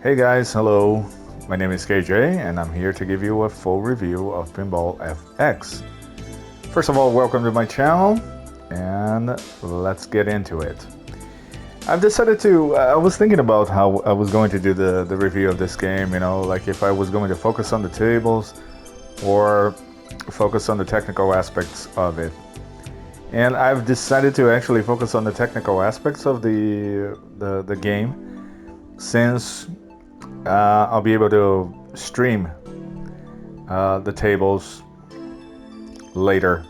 Hey guys, hello. My name is KJ and I'm here to give you a full review of Pinball FX. First of all, welcome to my channel and let's get into it. I've decided to, I was thinking about how I was going to do the review of this game, like if I was going to focus on the tables or focus on the technical aspects of it. And I've decided to actually focus on the technical aspects of the game, since I'll be able to stream the tables later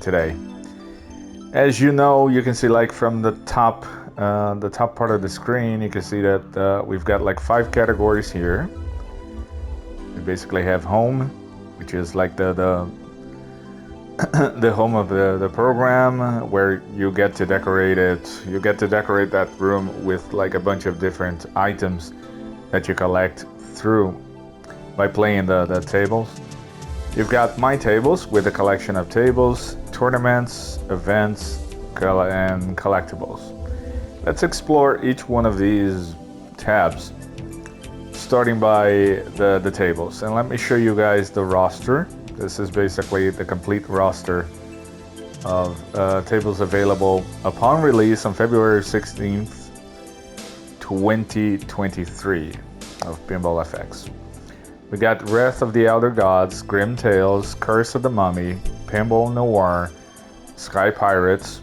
today. As you know, you can see like from the top part of the screen, you can see that we've got like 5 categories here. We basically have home, which is like the home of the program, where you get to decorate it. You get to decorate that room with like a bunch of different items that you collect through by playing the tables. You've got my tables with a collection of tables, tournaments, events, and collectibles. Let's explore each one of these tabs, starting by the tables. And let me show you guys the roster. This is basically the complete roster of tables available upon release on February 16th, 2023 of Pinball FX. We got Wrath of the Elder Gods, Grim Tales, Curse of the Mummy, Pinball Noir, Sky Pirates,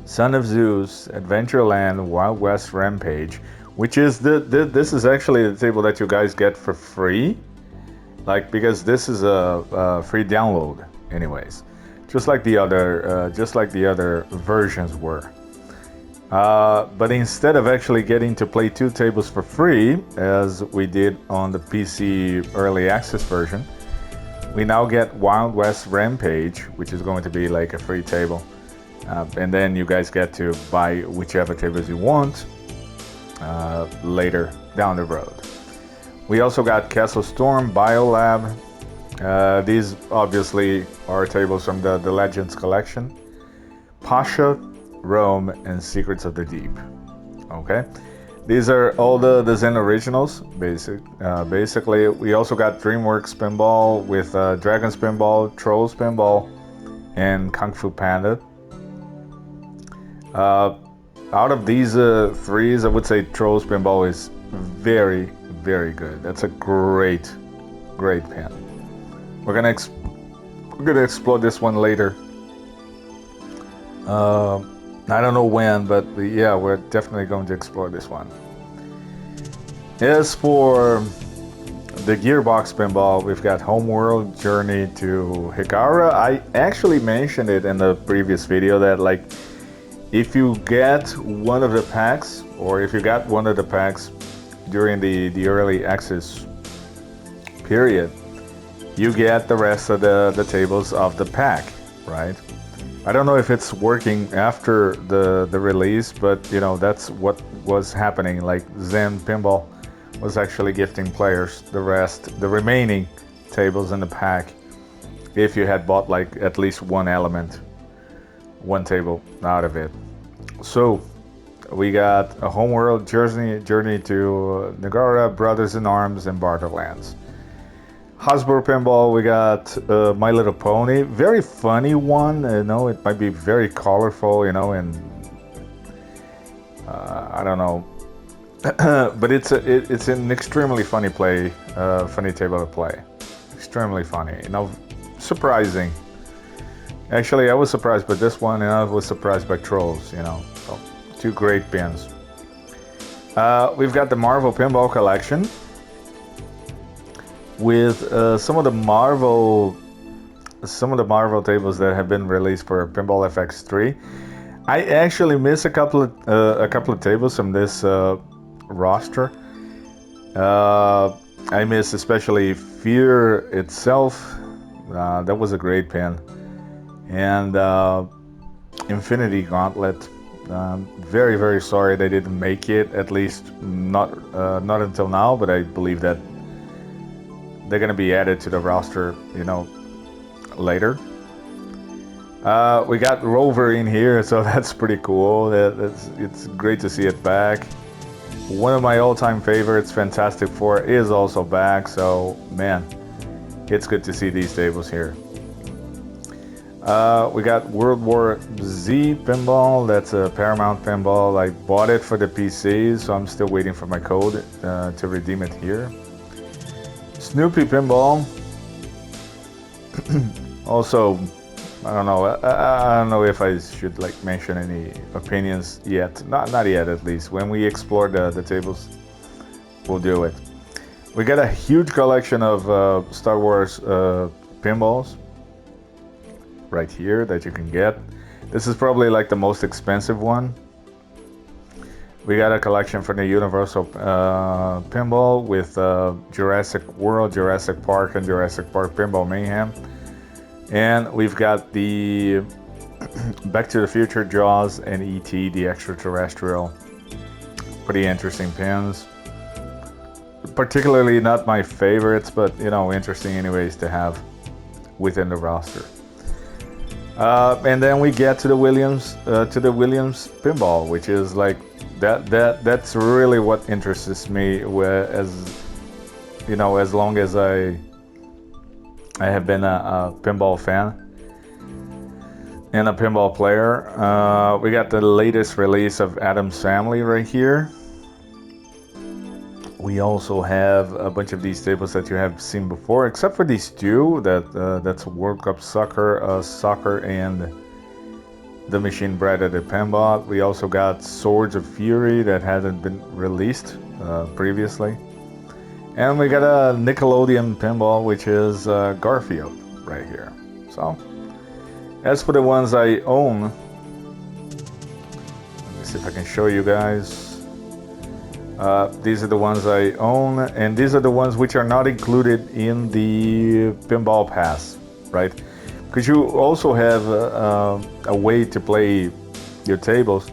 Son of Zeus, Adventureland, Wild West Rampage, which is this is actually the table that you guys get for free, because this is a free download anyways, just like the other versions were. But instead of actually getting to play 2 tables for free, as we did on the PC Early Access version, we now get Wild West Rampage, which is going to be like a free table. And then you guys get to buy whichever tables you want later down the road. We also got Castle Storm, Biolab. These obviously are tables from the Legends collection. Pasha, Rome, and Secrets of the Deep. Okay, these are all the Zen originals. Basically, we also got DreamWorks Pinball with Dragons Pinball, Trolls Pinball, and Kung Fu Panda. Out of these 3s, I would say Trolls Pinball is very, very good. That's a great pin. We're gonna explore this one later. I don't know when, but yeah, we're definitely going to explore this one. As for the Gearbox Pinball, we've got Homeworld, Journey to Hikara. I actually mentioned it in the previous video that if you get one of the packs, or if you got one of the packs during the early access period, you get the rest of the tables of the pack, right? I don't know if it's working after the release, but that's what was happening. Like Zen Pinball was actually gifting players the remaining tables in the pack, if you had bought at least one one table out of it. So we got a Homeworld, Journey to Nagara, Brothers in Arms, and Borderlands. Hasbro Pinball, we got My Little Pony, very funny one. It might be very colorful, and I don't know, but it's an extremely funny table to play. Extremely funny, surprising. Actually, I was surprised by this one, and I was surprised by Trolls. So 2 great pins. We've got the Marvel Pinball Collection, with some of the Marvel tables that have been released for Pinball FX 3. I actually missed a couple of tables from this roster. I missed especially Fear itself. That was a great pin, and Infinity Gauntlet. Very, very sorry they didn't make it. At least not until now, but I believe that they're going to be added to the roster, later. We got Rover in here, so that's pretty cool. It's great to see it back. One of my all-time favorites, Fantastic Four, is also back. So man, it's good to see these tables here. We got World War Z pinball. That's a Paramount pinball. I bought it for the PC, so I'm still waiting for my code to redeem it here. Snoopy pinball. Also, I don't know. I don't know if I should like mention any opinions yet. Not yet, at least. When we explore the tables, we'll do it. We got a huge collection of Star Wars pinballs right here that you can get. This is probably like the most expensive one. We got a collection for the Universal pinball with Jurassic World, Jurassic Park, and Jurassic Park Pinball Mayhem. And we've got the Back to the Future Jaws and E.T. the Extraterrestrial. Pretty interesting pins. Particularly not my favorites, but you know, interesting anyways to have within the roster. And then we get to the Williams pinball, which is like that's really what interests me, as you know, as long as I have been a pinball fan and a pinball player. We got the latest release of Addams Family right here. We also have a bunch of these tables that you have seen before, except for these two. That's World Cup Soccer, and the Machine Bred at the Pinball. We also got Swords of Fury that hadn't been released previously. And we got a Nickelodeon pinball, which is Garfield right here. So, as for the ones I own, let me see if I can show you guys. These are the ones I own, and these are the ones which are not included in the Pinball Pass, right? Because you also have a way to play your tables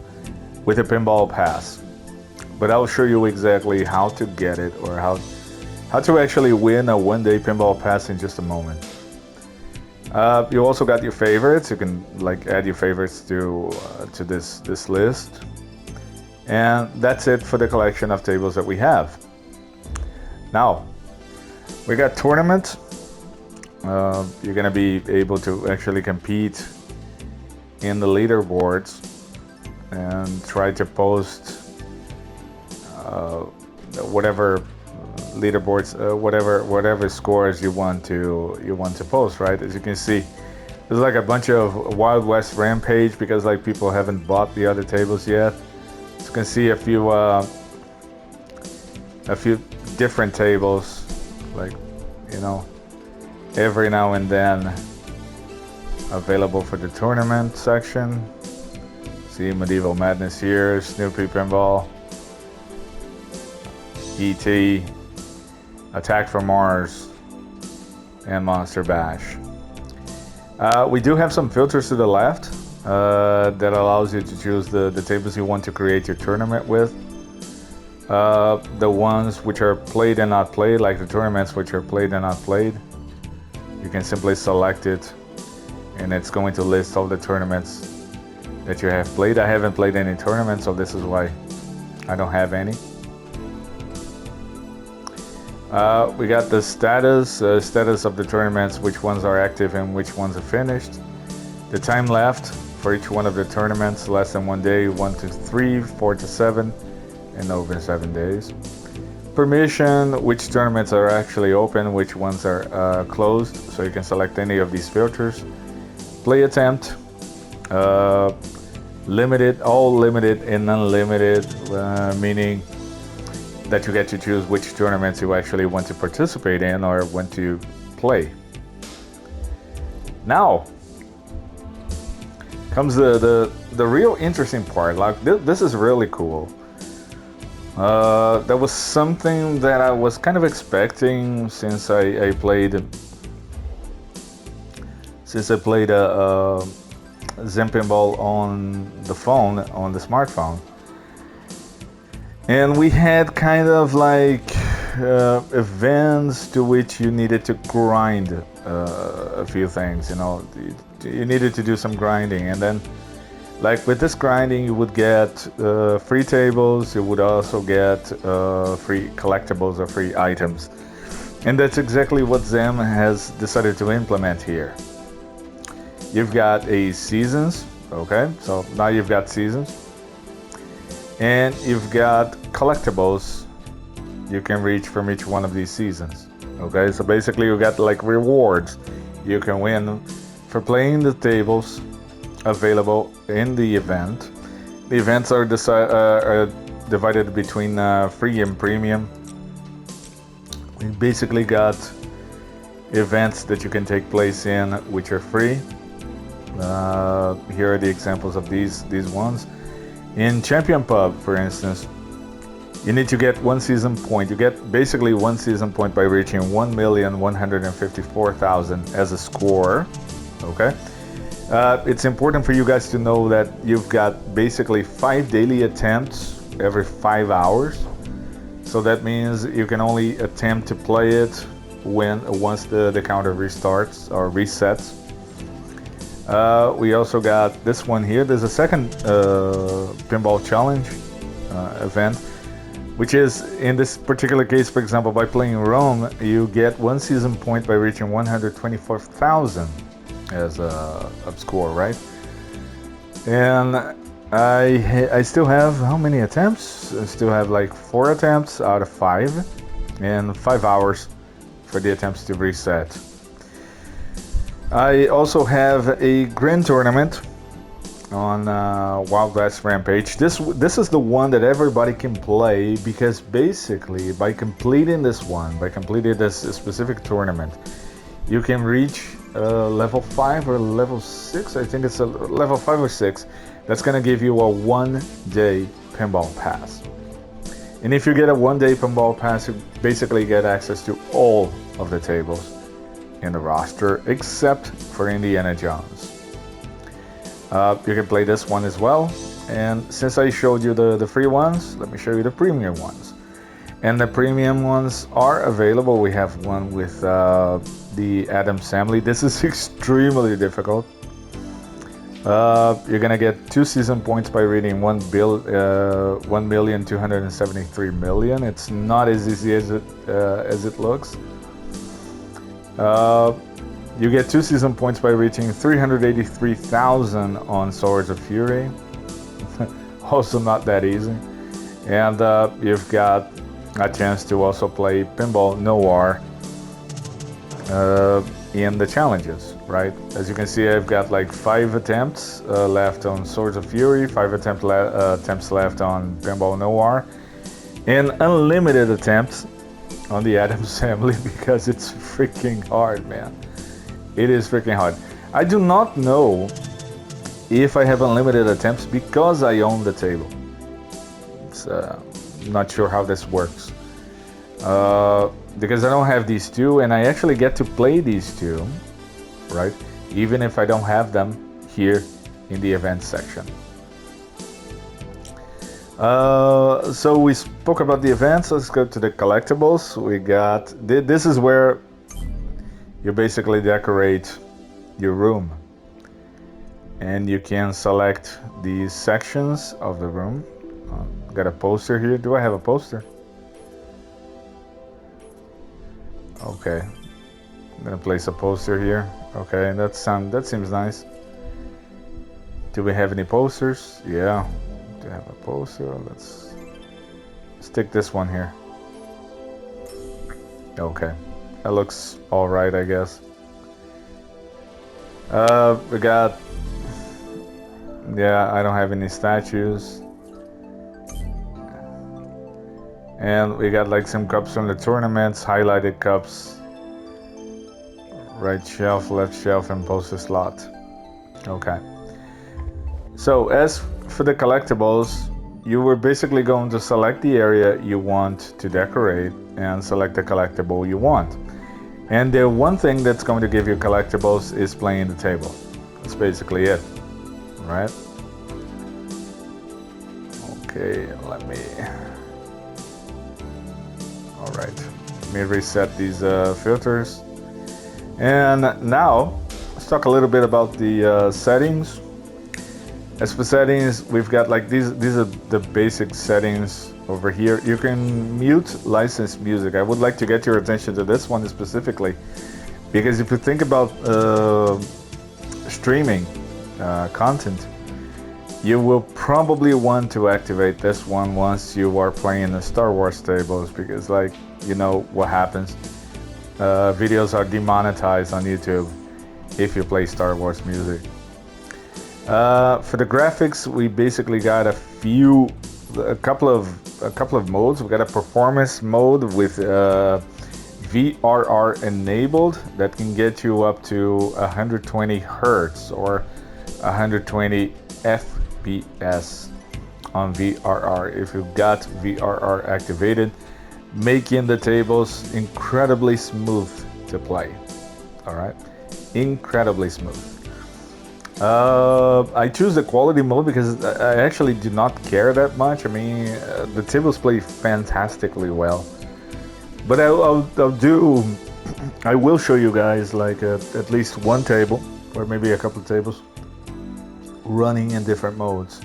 with a Pinball Pass. But I'll show you exactly how to get it, or how to actually win a one-day Pinball Pass in just a moment. You also got your favorites. You can like add your favorites to this list. And that's it for the collection of tables that we have. Now, we got tournaments. You're gonna be able to actually compete in the leaderboards and try to post whatever leaderboards, whatever scores you want to post, right? As you can see, there's like a bunch of Wild West Rampage because like people haven't bought the other tables yet. So you can see a few different tables, like, you know, every now and then available for the tournament section. See Medieval Madness here, Snoopy Pinball, E.T., Attack from Mars, and Monster Bash. We do have some filters to the left that allows you to choose the tables you want to create your tournament with. The ones which are played and not played, like the tournaments which are played and not played, you can simply select it and it's going to list all the tournaments that you have played. I haven't played any tournaments, so this is why I don't have any. We got the status of the tournaments, which ones are active and which ones are finished. The time left for each one of the tournaments, less than 1 day, 1 to 3, 4 to 7, and over 7 days. Permission, which tournaments are actually open, which ones are closed, so you can select any of these filters. Play attempt, limited, all limited and unlimited, meaning that you get to choose which tournaments you actually want to participate in or want to play. Now comes the real interesting part. Like this is really cool. That was something that I was kind of expecting since I played Zen Pinball on the phone, on the smartphone. And we had kind of like events to which you needed to grind a few things, you know. You needed to do some grinding, and then Like with this grinding, you would get free tables, you would also get free collectibles or free items. And that's exactly what Zem has decided to implement here. You've got a seasons, okay? So now you've got seasons. And you've got collectibles you can reach from each one of these seasons. Okay, so basically you got like rewards you can win for playing the tables available in the event. The events are divided between free and premium. We basically got events that you can take place in which are free. Here are the examples of these ones. In Champion Pub, for instance, you need to get one season point. You get basically one season point by reaching 1,154,000 as a score. Okay. It's important for you guys to know that you've got basically 5 daily attempts every 5 hours. So that means you can only attempt to play it once the counter restarts or resets. We also got this one here. There's a second pinball challenge event, which is in this particular case, for example, by playing Rome, you get one season point by reaching 124,000 as a score, right? And I still have how many attempts? I still have like 4 attempts out of 5, and 5 hours for the attempts to reset. I also have a grand tournament on Wild West Rampage. This is the one that everybody can play, because basically by completing this specific tournament, you can reach level 5 or level 6. I think it's a level 5 or 6. That's gonna give you a 1-day pinball pass. And if you get a 1-day pinball pass, you basically get access to all of the tables in the roster except for Indiana Jones. You can play this one as well. And since I showed you the free ones, let me show you the premium ones. And the premium ones are available. We have one with the Addams Family. This is extremely difficult. You're gonna get 2 season points by reading 1,273,000,000. It's not as easy as it looks. You get 2 season points by reaching 383,000 on Swords of Fury. Also not that easy. And you've got a chance to also play Pinball Noir in the challenges, right? As you can see, I've got like 5 attempts left on Swords of Fury, 5 attempts left on Pinball Noir, and unlimited attempts on the Addams Family, because it's freaking hard, man. It is freaking hard. I do not know if I have unlimited attempts because I own the table. It's not sure how this works. Because I don't have these 2, and I actually get to play these 2, right? Even if I don't have them here in the event section. So we spoke about the events. Let's go to the collectibles. We got this is where you basically decorate your room, and you can select these sections of the room. Got a poster here. Do I have a poster? Okay, I'm gonna place a poster here. Okay, that seems nice. Do we have any posters? Yeah, do we have a poster? Let's stick this one here. Okay, that looks all right, I guess. We got, yeah, I don't have any statues. And we got like some cups from the tournaments, highlighted cups. Right shelf, left shelf, and poster slot. Okay. So as for the collectibles, you were basically going to select the area you want to decorate and select the collectible you want. And the one thing that's going to give you collectibles is playing the table. That's basically it, right? Okay, let me reset these filters. And now let's talk a little bit about the settings. As for settings, we've got like these are the basic settings over here. You can mute licensed music. I would like to get your attention to this one specifically, because if you think about streaming content, you will probably want to activate this one once you are playing the Star Wars tables, because like, you know what happens. Videos are demonetized on YouTube if you play Star Wars music. For the graphics, we basically got a couple of modes. We got a performance mode with VRR enabled that can get you up to 120 hertz or 120 FPS on VRR. If you've got VRR activated, making the tables incredibly smooth to play. All right, incredibly smooth. I choose the quality mode because I actually do not care that much. I mean, the tables play fantastically well. But I will show you guys like at least one table, or maybe a couple of tables, running in different modes.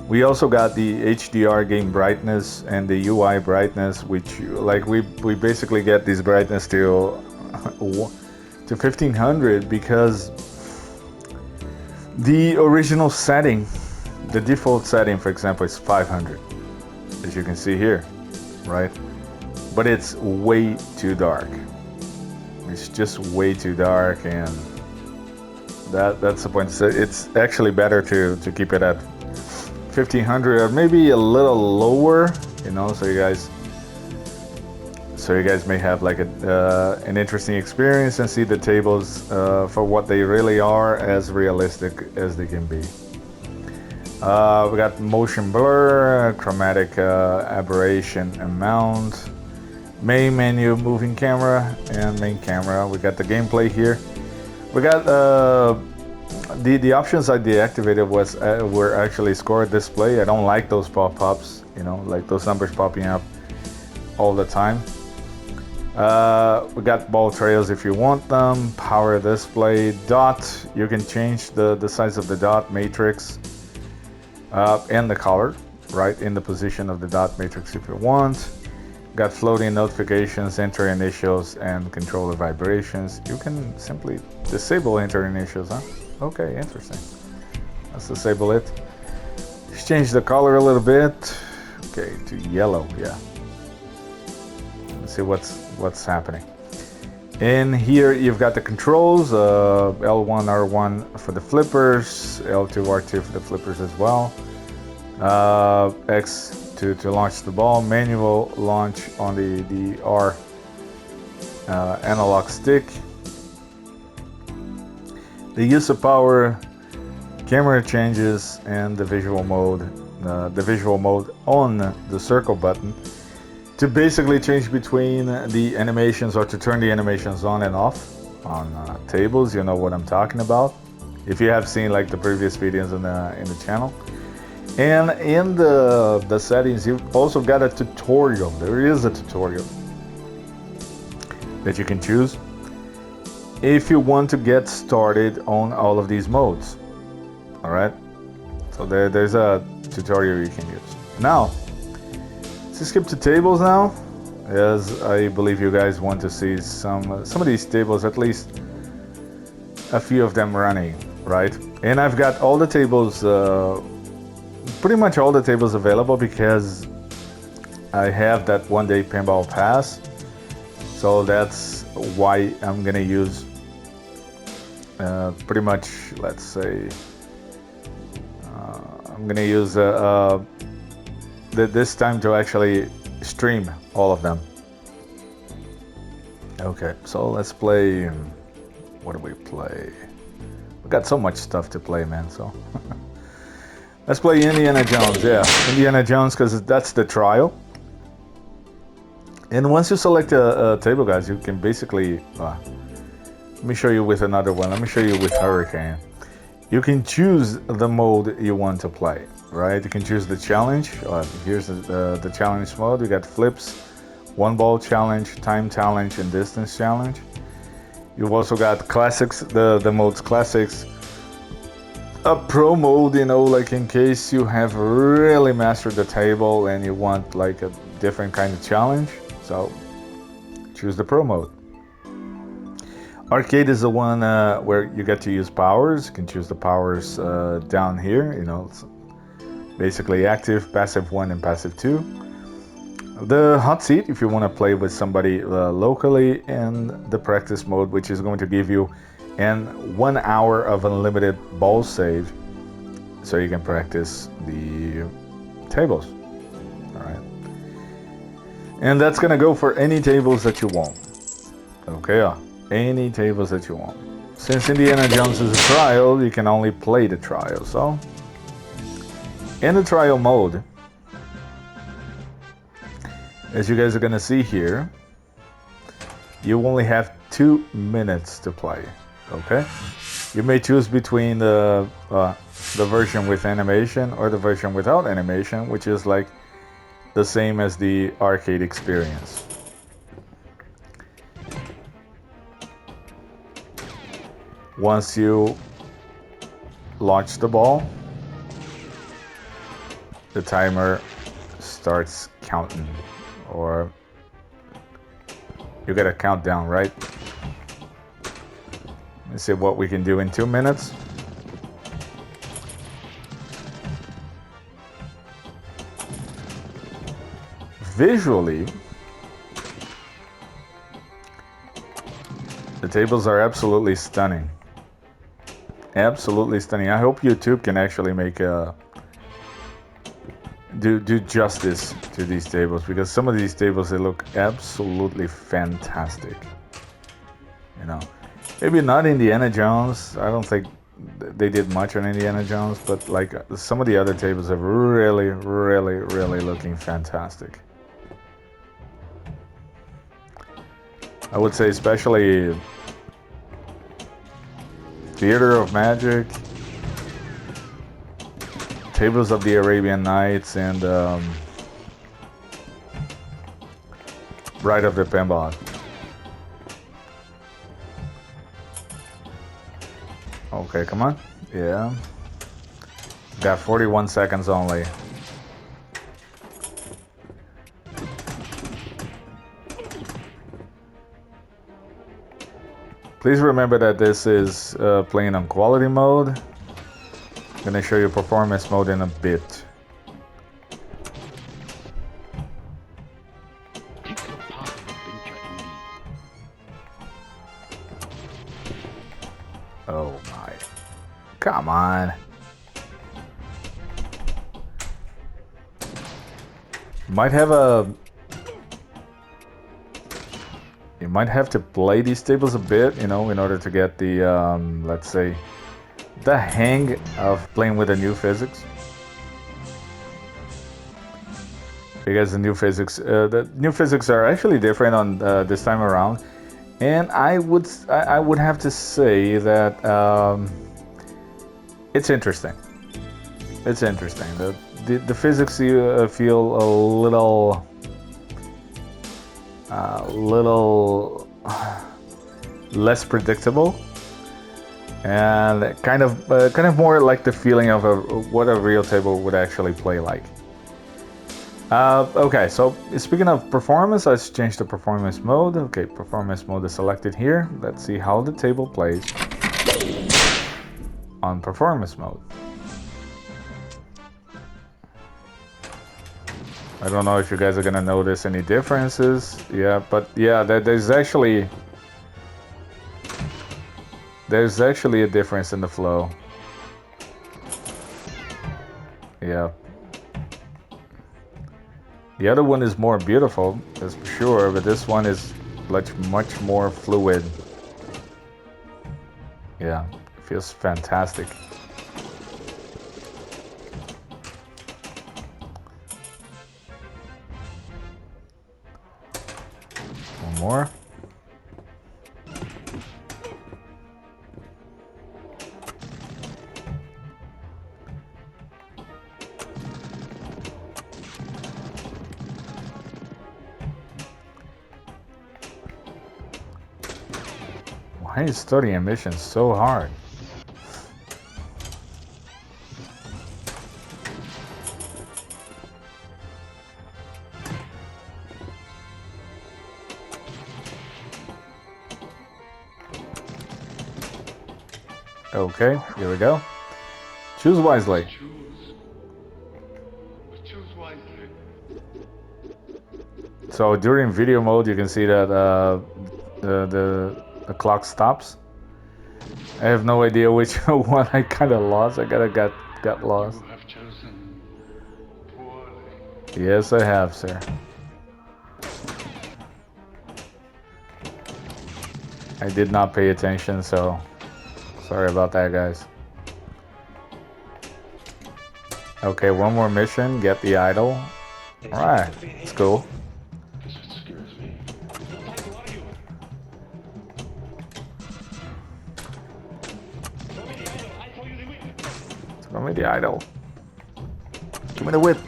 We also got the HDR game brightness and the UI brightness, which like we basically get this brightness to 1500 because the original setting, the default setting, for example, is 500, as you can see here, right? But it's way too dark. It's just way too dark, and that's the point. So it's actually better to keep it at 1500 or maybe a little lower, you know, so you guys may have like an interesting experience and see the tables for what they really are, as realistic as they can be. We got motion blur, chromatic aberration amount, main menu, moving camera, and main camera. We got the gameplay here. We got the options I deactivated were actually score display. I don't like those pop-ups, you know, like those numbers popping up all the time. We got ball trails if you want them, power display, dot, you can change the size of the dot matrix and the color, right, in the position of the dot matrix if you want. Got floating notifications, enter initials, and controller vibrations. You can simply disable enter initials, huh? Okay, interesting. Let's disable it. Let's change the color a little bit. Okay, to yellow, yeah. Let's see what's happening. In here you've got the controls, L1, R1 for the flippers, L2, R2 for the flippers as well. X to launch the ball, manual launch on the R analog stick. The use of power, camera changes, and the visual mode on the circle button to basically change between the animations, or to turn the animations on and off on tables. You know what I'm talking about if you have seen like the previous videos in the channel. And in the settings, you've also got a tutorial. There is a tutorial that you can choose if you want to get started on all of these modes. All right, so there's a tutorial you can use. Now, let's skip to tables now, as I believe you guys want to see some of these tables, at least a few of them running, right? And I've got all the tables, pretty much all the tables available, because I have that one-day pinball pass. So that's why I'm gonna use pretty much, let's say, I'm gonna use this time to actually stream all of them. Okay, so let's play. What do we play? We got so much stuff to play, man. So let's play Indiana Jones. Yeah, Indiana Jones, because that's the trial. And once you select a table, guys, you can basically let me show you with another one. Let me show you with Hurricane. You can choose the mode you want to play, right? You can choose the challenge. Here's the challenge mode. We got flips, one ball challenge, time challenge, and distance challenge. You've also got classics, the modes classics, a pro mode, you know, like in case you have really mastered the table and you want like a different kind of challenge. So choose the pro mode. Arcade is the one where you get to use powers. You can choose the powers down here. You know, it's basically active, passive 1, and passive 2. The hot seat, if you want to play with somebody locally, and the practice mode, which is going to give you 1 hour of unlimited ball save, so you can practice the tables. All right, and that's gonna go for any tables that you want. Okay, any tables that you want. Since Indiana Jones is a trial, you can only play the trial. So, in the trial mode, as you guys are gonna see here, you only have 2 minutes to play. Okay, you may choose between the version with animation or the version without animation, which is like the same as the arcade experience. Once you launch the ball, the timer starts counting, or you get a countdown, right? Let's see what we can do in 2 minutes. Visually, the tables are absolutely stunning. Absolutely stunning. I hope YouTube can actually make do justice to these tables, because some of these tables, they look absolutely fantastic. You know, maybe not Indiana Jones. I don't think they did much on Indiana Jones, but like some of the other tables are really, really, really looking fantastic. I would say especially Theater of Magic, Tables of the Arabian Nights, and Bride of the Pinball. Okay, come on. Yeah. Got 41 seconds only. Please remember that this is playing on quality mode. I'm gonna show you performance mode in a bit. Oh my. Come on. You might have to play these tables a bit, you know, in order to get the, let's say, the hang of playing with the new physics. Because the new physics are actually different on this time around, and I would have to say that it's interesting. It's interesting. The physics you feel a little less predictable, and kind of more like the feeling of what a real table would actually play like. Okay, so speaking of performance, let's change the performance mode. Okay, performance mode is selected here. Let's see how the table plays on performance mode. I don't know if you guys are gonna notice any differences. Yeah, but yeah, there's actually a difference in the flow. Yeah. The other one is more beautiful, that's for sure, but this one is much more fluid. Yeah, it feels fantastic. One more. Why is studying emissions so hard? Okay, here we go. Choose wisely. Choose wisely. So during video mode, you can see that the clock stops. I have no idea which one I kind of lost. I got lost. You have chosen poorly. Yes, I have, sir. I did not pay attention, so sorry about that, guys. Okay, one more mission. Get the idol. All right, it's cool. This scares me. Throw me the idol. Give me the whip.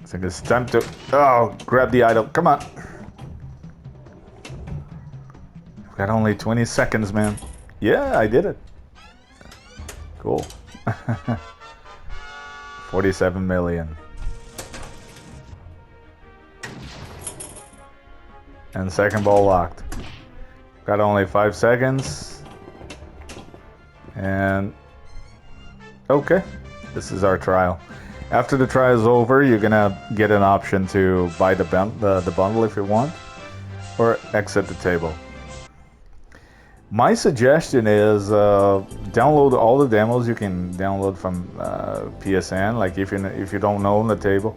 I think it's time to... Oh, grab the idol. Come on. I've got only 20 seconds, man. Yeah, I did it. Cool. 47 million. And second ball locked. Got only 5 seconds. And... Okay. This is our trial. After the trial is over, you're gonna get an option to buy the bundle if you want, or exit the table. My suggestion is download all the demos you can download from PSN. Like if you don't own the table,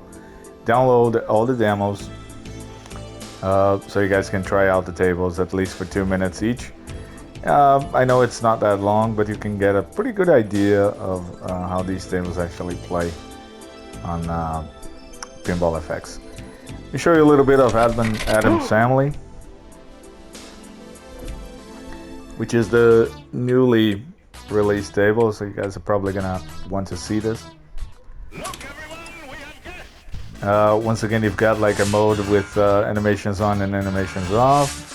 download all the demos so you guys can try out the tables at least for 2 minutes each. I know it's not that long, but you can get a pretty good idea of how these tables actually play on Pinball FX. Let me show you a little bit of Adam's Family, which is the newly released table, so you guys are probably gonna want to see this. Once again, you've got like a mode with animations on and animations off.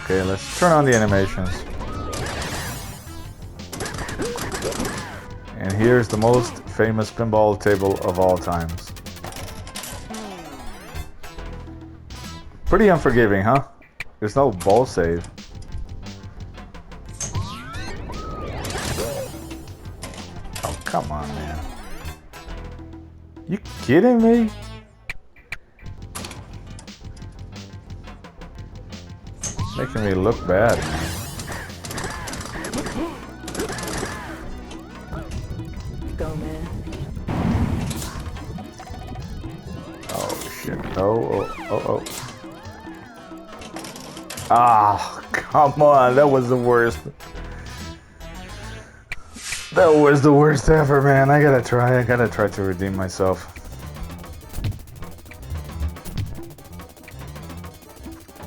Okay, let's turn on the animations. And here's the most famous pinball table of all times. Pretty unforgiving, huh? There's no ball save. Oh, come on, man. You kidding me? Making me look bad, man. Go, man. Oh shit. Oh. Ah, come on. That was the worst. That was the worst ever, man. I gotta try to redeem myself.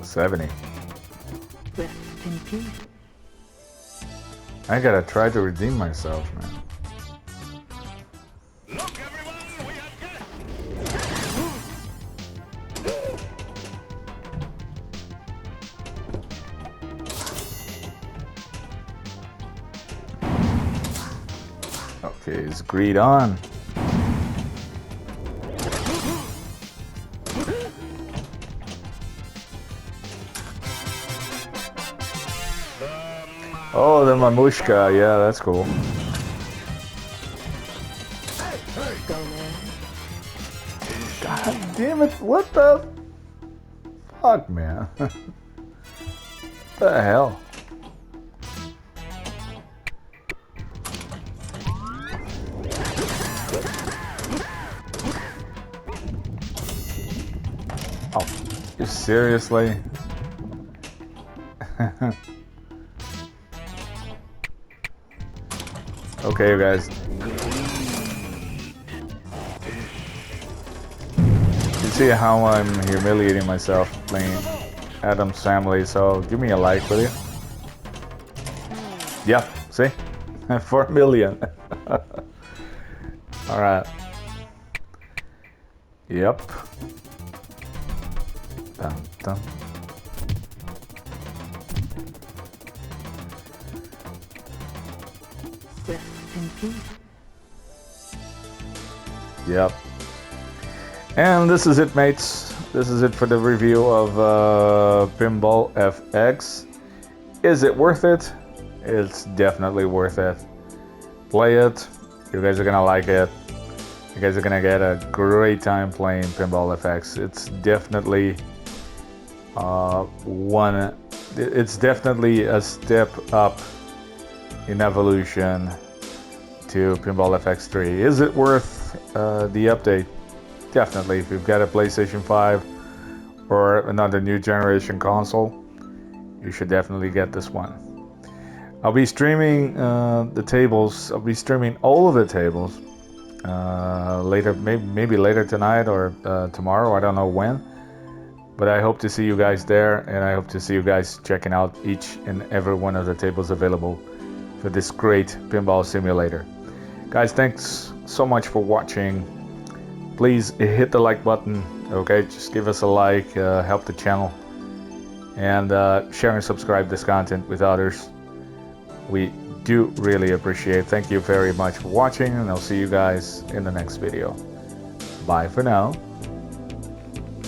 70. Rest in peace. I gotta try to redeem myself, man. Okay, it's greed on. Oh, the mamushka, yeah, that's cool. Go, man. God damn it, what the fuck, man? What the hell? Oh, you seriously? Okay, you guys. You see how I'm humiliating myself playing Adam's Family, so give me a like, will you? Yeah, see? 4 million. Alright. Yep. Dun, dun. Rest in peace. Yep. And this is it, mates. This is it for the review of Pinball FX. Is it worth it? It's definitely worth it. Play it. You guys are gonna like it. You guys are gonna get a great time playing Pinball FX. It's definitely it's definitely a step up in evolution to Pinball FX 3. Is it worth the update? Definitely. If you've got a PlayStation 5 or another new generation console, you should definitely get this one. I'll be streaming the tables. I'll be streaming all of the tables later, maybe later tonight or tomorrow. I don't know when. But I hope to see you guys there, and I hope to see you guys checking out each and every one of the tables available for this great pinball simulator. Guys, thanks so much for watching. Please hit the like button, okay? Just give us a like, help the channel, and share and subscribe this content with others. We do really appreciate it. Thank you very much for watching, and I'll see you guys in the next video. Bye for now.